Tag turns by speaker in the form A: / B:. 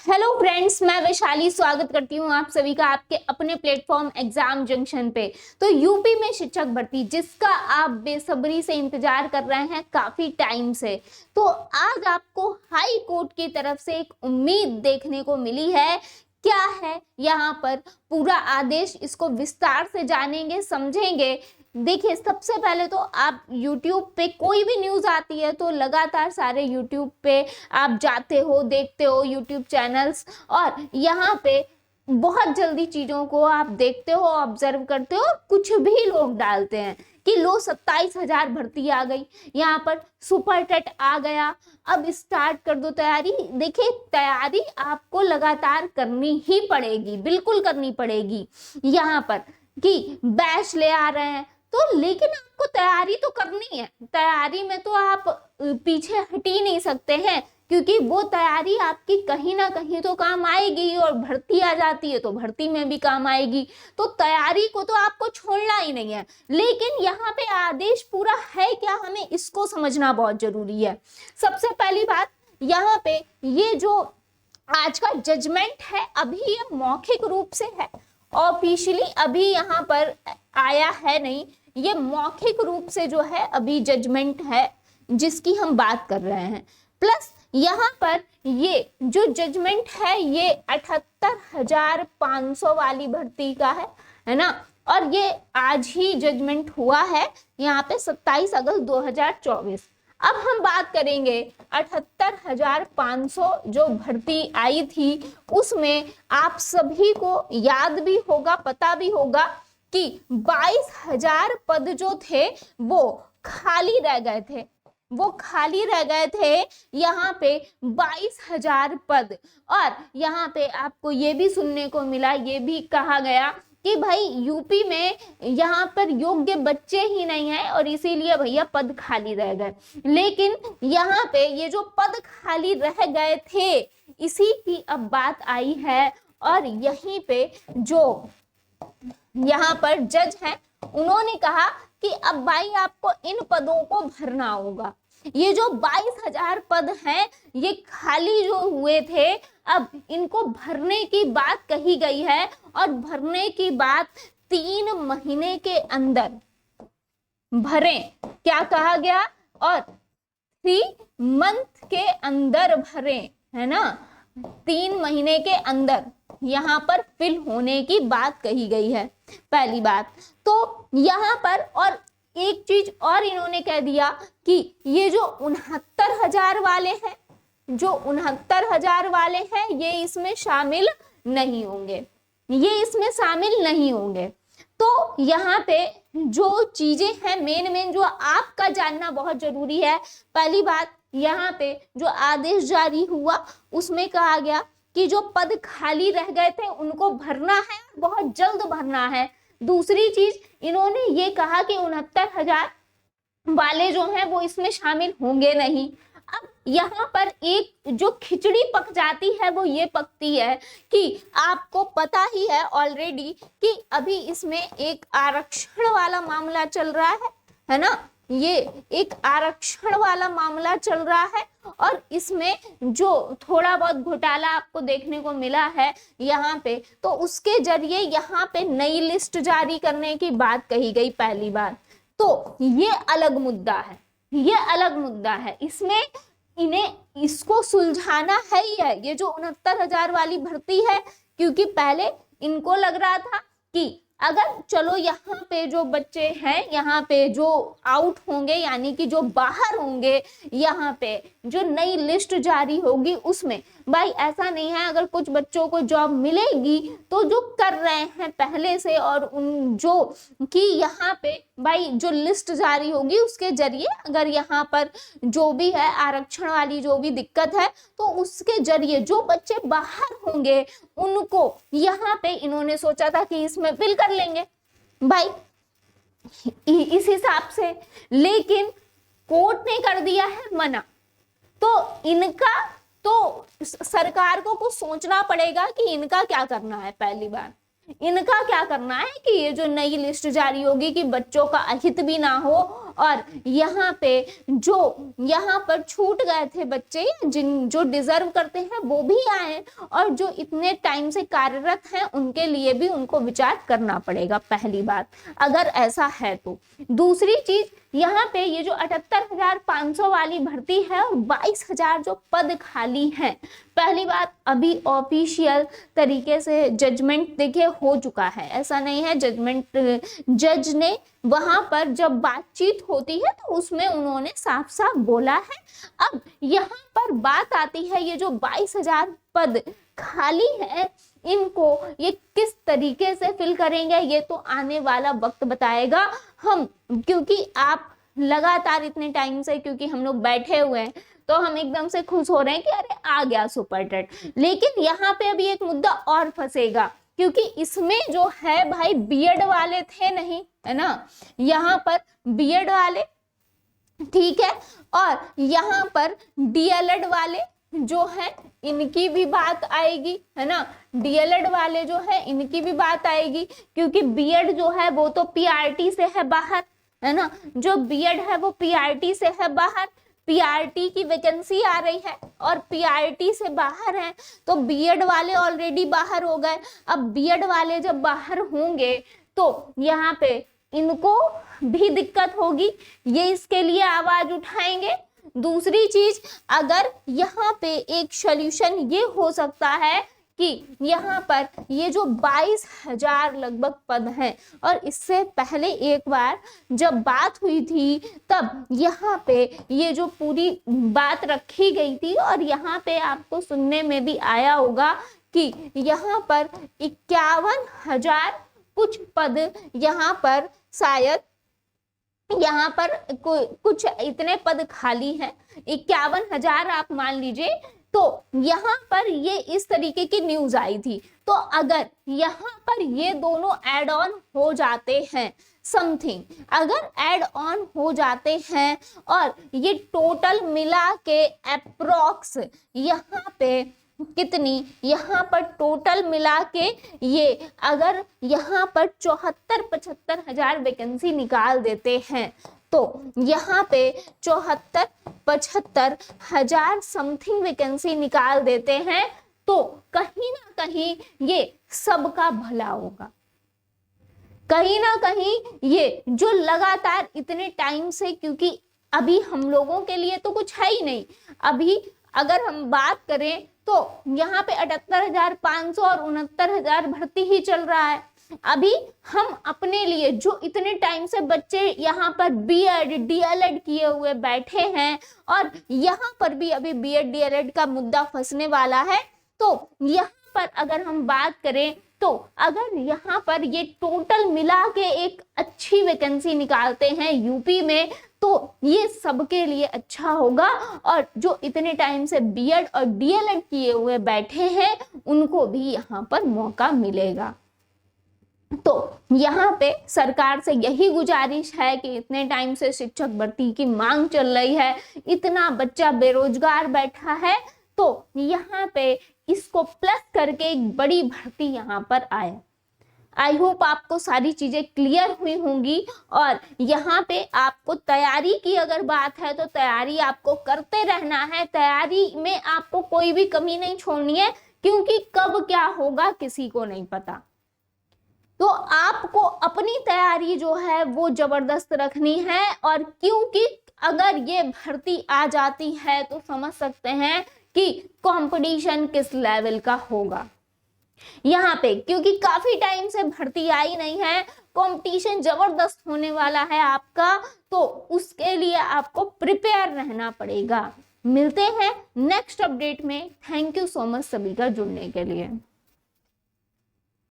A: Hello friends, मैं वैशाली स्वागत करती हूँ आप सभी का आपके अपने प्लेटफॉर्म एग्जाम जंक्शन पे। तो यूपी में शिक्षक भर्ती जिसका आप बेसब्री से इंतजार कर रहे हैं काफी टाइम से, तो आज आपको हाई कोर्ट की तरफ से एक उम्मीद देखने को मिली है। क्या है यहाँ पर पूरा आदेश, इसको विस्तार से जानेंगे, समझेंगे। देखिए, सबसे पहले तो आप YouTube पे कोई भी न्यूज़ आती है तो लगातार सारे YouTube पे आप जाते हो, देखते हो YouTube चैनल्स, और यहाँ पे बहुत जल्दी चीज़ों को आप देखते हो, ऑब्जर्व करते हो। कुछ भी लोग डालते हैं कि लो 27,000 भर्ती आ गई, यहाँ पर सुपर टेट आ गया, अब स्टार्ट कर दो तैयारी। देखिए, तैयारी आपको लगातार करनी ही पड़ेगी, बिल्कुल करनी पड़ेगी। यहाँ पर कि बैच ले आ रहे हैं तो, लेकिन आपको तैयारी तो करनी है। तैयारी में तो आप पीछे हट ही नहीं सकते हैं, क्योंकि वो तैयारी आपकी कहीं ना कहीं तो काम आएगी, और भर्ती आ जाती है तो भर्ती में भी काम आएगी। तो तैयारी को तो आपको छोड़ना ही नहीं है। लेकिन यहाँ पे आदेश पूरा है क्या, हमें इसको समझना बहुत जरूरी है। सबसे पहली बात, यहाँ पे ये जो आज का जजमेंट है अभी ये मौखिक रूप से है, ऑफिशियली अभी यहाँ पर आया है नहीं। ये मौखिक रूप से जो है अभी जजमेंट है जिसकी हम बात कर रहे हैं। प्लस यहाँ पर ये जो जजमेंट है ये 78,500 वाली भर्ती का है ना। और ये आज ही जजमेंट हुआ है यहाँ पे 27 अगस्त 2024। अब हम बात करेंगे 78,500 जो भर्ती आई थी, उसमें आप सभी को याद भी होगा, पता भी होगा कि 22,000 पद जो थे वो खाली रह गए थे। वो खाली रह गए थे यहाँ पे 22,000 पद। और यहाँ पे आपको ये भी सुनने को मिला, ये भी कहा गया कि भाई यूपी में यहाँ पर योग्य बच्चे ही नहीं है और इसीलिए भैया पद खाली रह गए। लेकिन यहाँ पे ये जो पद खाली रह गए थे इसी की अब बात आई है। और यहीं पे जो यहाँ पर जज हैं उन्होंने कहा कि अब भाई आपको इन पदों को भरना होगा। ये जो 22,000 पद हैं ये खाली जो हुए थे, अब इनको भरने की बात कही गई है। और भरने की बात 3 महीने के अंदर भरें, क्या कहा गया, और 3 मंथ के अंदर भरें, है ना। 3 महीने के अंदर यहाँ पर फिल होने की बात कही गई है, पहली बात तो यहाँ पर। और एक चीज और इन्होंने कह दिया कि ये जो 69,000 वाले हैं, जो 69,000 वाले हैं ये इसमें शामिल नहीं होंगे, ये इसमें शामिल नहीं होंगे। तो यहाँ पे जो चीजें हैं मेन जो आपका जानना बहुत जरूरी है। पहली बात, यहाँ पे जो आदेश जारी हुआ उसमें कहा गया कि जो पद खाली रह गए थे उनको भरना है, बहुत जल्द भरना है। दूसरी चीज इन्होंने ये कहा कि 69,000 वाले जो हैं वो इसमें शामिल होंगे नहीं। अब यहाँ पर एक जो खिचड़ी पक जाती है वो ये पकती है कि आपको पता ही है ऑलरेडी कि अभी इसमें एक आरक्षण वाला मामला चल रहा है ना। ये एक आरक्षण वाला मामला चल रहा है और इसमें जो थोड़ा बहुत घोटाला आपको देखने को मिला है यहाँ पे, तो उसके जरिए यहाँ पे नई लिस्ट जारी करने की बात कही गई पहली बार। तो ये अलग मुद्दा है, ये अलग मुद्दा है। इसमें इन्हें इसको सुलझाना है ही है, ये जो 69,000 वाली भर्ती है, क्योंकि पहले इनको लग रहा था कि अगर चलो यहाँ पे जो बच्चे हैं यहाँ पे जो आउट होंगे यानी कि जो बाहर होंगे, यहाँ पे जो नई लिस्ट जारी होगी उसमें भाई ऐसा नहीं है, अगर कुछ बच्चों को जॉब मिलेगी तो जो कर रहे हैं पहले से, और उन जो कि यहाँ पे भाई जो लिस्ट जारी होगी उसके जरिए अगर यहाँ पर जो भी है आरक्षण वाली जो भी दिक्कत है तो उसके जरिए जो बच्चे बाहर होंगे उनको यहाँ पे इन्होंने सोचा था कि इसमें फिल कर लेंगे भाई इस हिसाब से। लेकिन कोर्ट ने कर दिया है मना, तो इनका तो सरकार को कुछ सोचना पड़ेगा कि इनका क्या करना है। पहली बार इनका क्या करना है कि ये जो नई लिस्ट जारी होगी कि बच्चों का अहित भी ना हो और यहाँ पे जो यहाँ पर छूट गए थे बच्चे जिन जो डिजर्व करते हैं वो भी आए, और जो इतने टाइम से कार्यरत हैं उनके लिए भी उनको विचार करना पड़ेगा, पहली बात अगर ऐसा है तो। दूसरी चीज, यहाँ पे ये जो 78,500 वाली भर्ती है और 22,000 जो पद खाली हैं, पहली बात अभी ऑफिशियल तरीके से जजमेंट देखिए हो चुका है, ऐसा नहीं है जजमेंट, जज ने वहां पर जब बातचीत होती है तो उसमें उन्होंने साफ साफ बोला है। अब यहाँ पर बात आती है ये जो 22,000 पद खाली है इनको ये किस तरीके से फिल करेंगे ये तो आने वाला वक्त बताएगा। हम क्योंकि आप लगातार इतने टाइम से क्योंकि हम लोग बैठे हुए हैं तो हम एकदम से खुश हो रहे हैं कि अरे आ गया सुपर टेट, लेकिन यहाँ पे अभी एक मुद्दा और फंसेगा क्योंकि इसमें जो है भाई बीएड वाले थे नहीं, है ना, यहाँ पर बीएड वाले ठीक है, और यहाँ पर डीएलएड वाले जो है इनकी भी बात आएगी, है ना, डीएलएड वाले जो है इनकी भी बात आएगी क्योंकि बीएड जो है वो तो पीआरटी से है बाहर, है ना, जो बीएड है वो पीआरटी से है बाहर, पीआरटी की वैकेंसी आ रही है और पीआरटी से बाहर है तो बीएड वाले ऑलरेडी बाहर हो गए। अब बीएड वाले जब बाहर होंगे तो यहाँ पे इनको भी दिक्कत होगी, ये इसके लिए आवाज उठाएंगे। दूसरी चीज, अगर यहाँ पे एक सॉल्यूशन ये हो सकता है कि यहाँ पर ये जो 22,000 लगभग पद हैं, और इससे पहले एक बार जब बात हुई थी तब यहाँ पे ये जो पूरी बात रखी गई थी और यहाँ पे आपको सुनने में भी आया होगा कि यहाँ पर 51,000 कुछ पद यहाँ पर शायद यहाँ पर कुछ इतने पद खाली हैं, 51,000 आप मान लीजिए, तो यहाँ पर ये इस तरीके की न्यूज आई थी। तो अगर यहाँ पर ये दोनों ऐड ऑन हो जाते हैं, समथिंग अगर ऐड ऑन हो जाते हैं और ये टोटल मिला के अप्रोक्स यहाँ पे कितनी, यहाँ पर टोटल मिला के ये अगर यहाँ पर 74-75,000 वैकेंसी निकाल देते हैं तो यहाँ पे 74-75,000 समथिंग वैकेंसी निकाल देते हैं तो कहीं ना कहीं ये सबका भला होगा, कहीं ना कहीं ये जो लगातार इतने टाइम से, क्योंकि अभी हम लोगों के लिए तो कुछ है ही नहीं, अभी अगर हम बात करें तो यहाँ पे 78,500 और 69,000 भर्ती ही चल रहा है। अभी हम अपने लिए जो इतने टाइम से बच्चे यहाँ पर बीएड डीएलएड किए हुए बैठे हैं और यहाँ पर भी अभी बीएड डीएलएड का मुद्दा फंसने वाला है, तो यहाँ पर अगर हम बात करें तो अगर यहाँ पर ये टोटल मिला के एक अच्छी वैकेंसी निकालते हैं यूपी में तो ये सबके लिए अच्छा होगा, और जो इतने टाइम से बीएड और डीएलएड किए हुए बैठे हैं उनको भी यहाँ पर मौका मिलेगा। तो यहाँ पे सरकार से यही गुजारिश है कि इतने टाइम से शिक्षक भर्ती की मांग चल रही है, इतना बच्चा बेरोजगार बैठा है, तो यहाँ पे इसको प्लस करके एक बड़ी भर्ती यहाँ पर आए। आई होप आपको सारी चीजें क्लियर हुई होंगी, और यहाँ पे आपको तैयारी की अगर बात है तो तैयारी आपको करते रहना है, तैयारी में आपको कोई भी कमी नहीं छोड़नी है क्योंकि कब क्या होगा किसी को नहीं पता। तो आपको अपनी तैयारी जो है वो जबरदस्त रखनी है, और क्योंकि अगर ये भर्ती आ जाती है तो समझ सकते हैं कि कंपटीशन किस लेवल का होगा यहाँ पे, क्योंकि काफी टाइम से भर्ती आई नहीं है, कंपटीशन जबरदस्त होने वाला है आपका, तो उसके लिए आपको प्रिपेयर रहना पड़ेगा। मिलते हैं नेक्स्ट अपडेट में। थैंक यू सो मच सभी का जुड़ने के लिए।